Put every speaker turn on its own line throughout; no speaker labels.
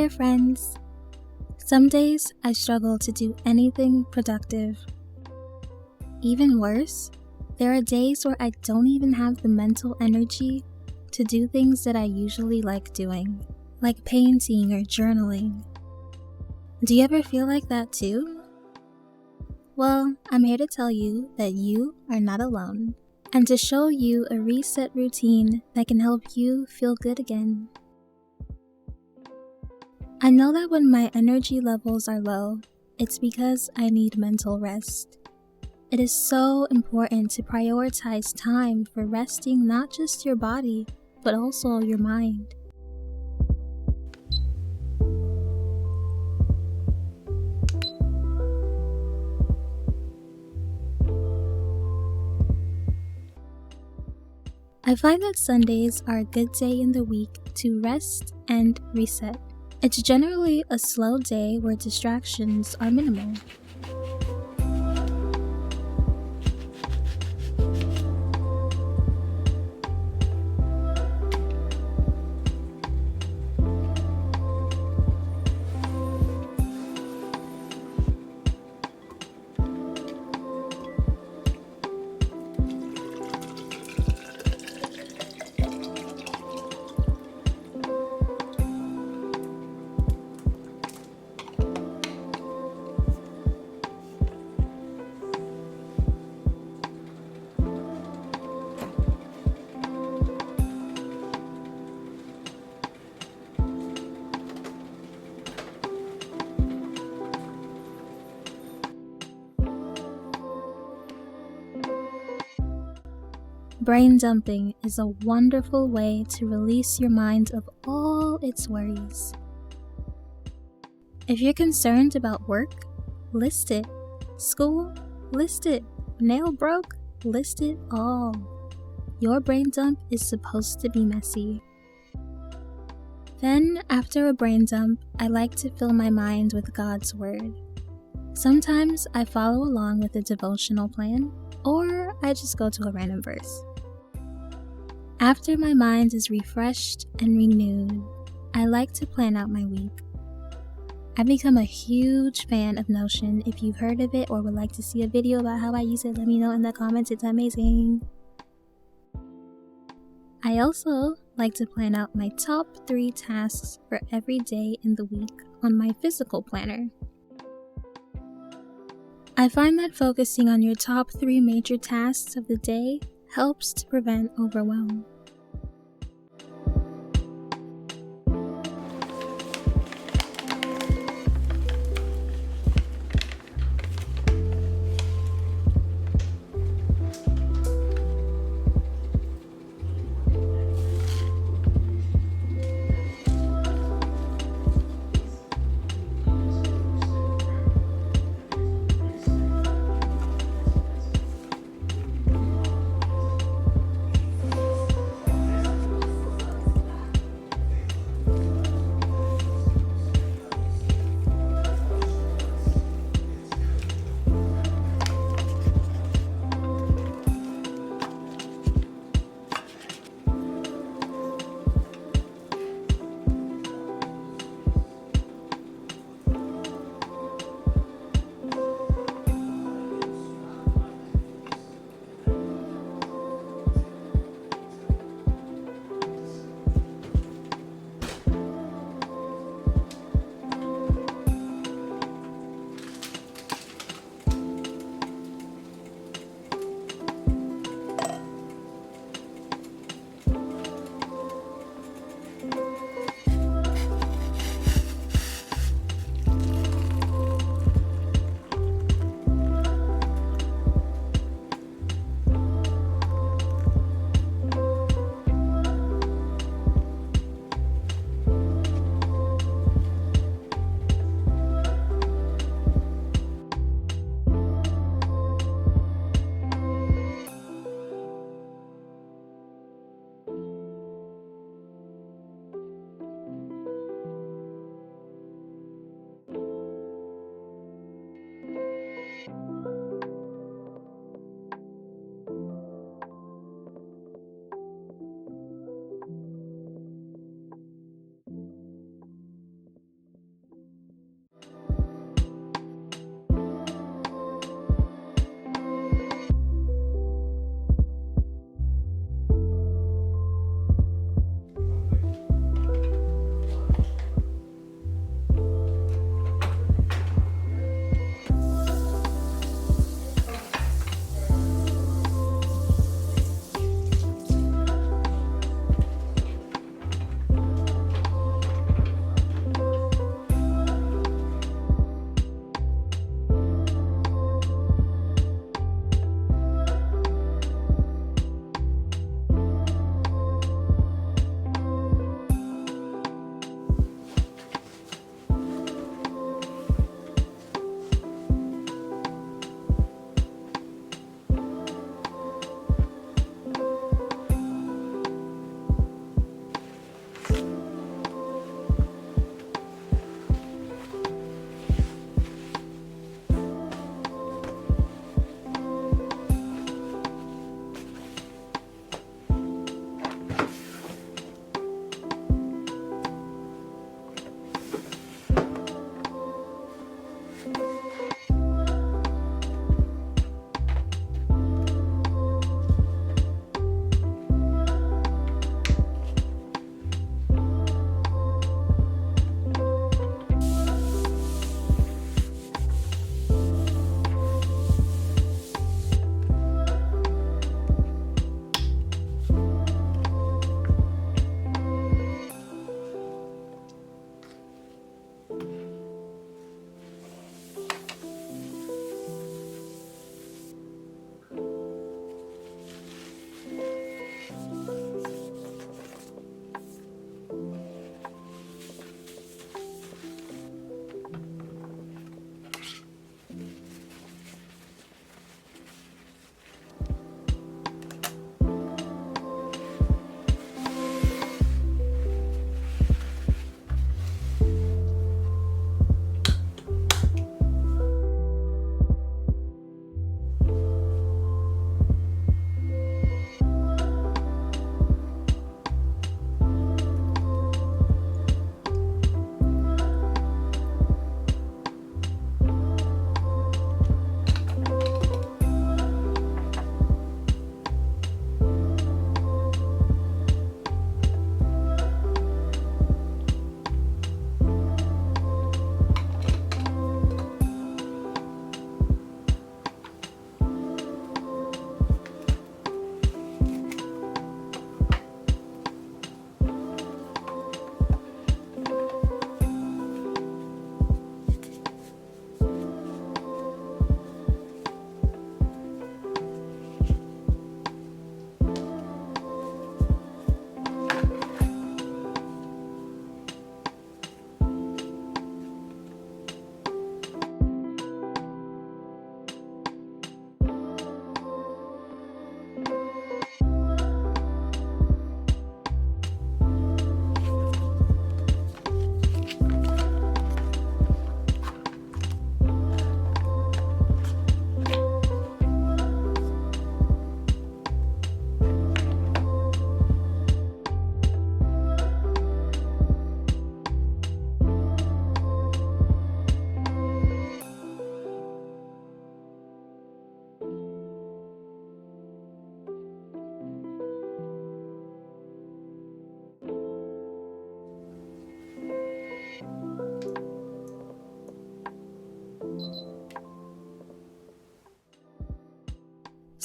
there, friends. Some days I struggle to do anything productive. Even worse, there are days where I don't even have the mental energy to do things that I usually like doing, like painting or journaling. Do you ever feel like that too? Well, I'm here to tell you that you are not alone, and to show you a reset routine that can help you feel good again. I know that when my energy levels are low, it's because I need mental rest. It is so important to prioritize time for resting not just your body, but also your mind. I find that Sundays are a good day in the week to rest and reset. It's generally a slow day where distractions are minimal. Brain dumping is a wonderful way to release your mind of all its worries. If you're concerned about work, list it. School, list it. Nail broke, list it all. Your brain dump is supposed to be messy. Then, after a brain dump, I like to fill my mind with God's Word. Sometimes I follow along with a devotional plan, or I just go to a random verse. After my mind is refreshed and renewed, I like to plan out my week. I've become a huge fan of Notion. If you've heard of it or would like to see a video about how I use it, let me know in the comments. It's amazing. I also like to plan out my top 3 tasks for every day in the week on my physical planner. I find that focusing on your top 3 major tasks of the day helps to prevent overwhelm.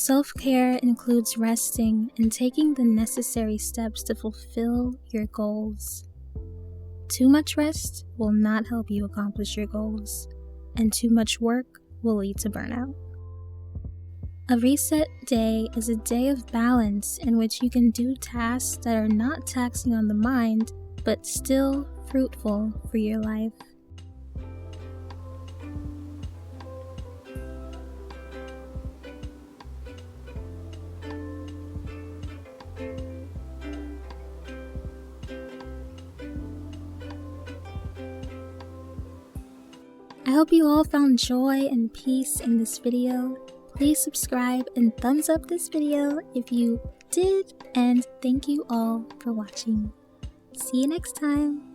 Self-care includes resting and taking the necessary steps to fulfill your goals. Too much rest will not help you accomplish your goals, and too much work will lead to burnout. A reset day is a day of balance in which you can do tasks that are not taxing on the mind, but still fruitful for your life. I hope you all found joy and peace in this video. Please subscribe and thumbs up this video if you did, and thank you all for watching. See you next time.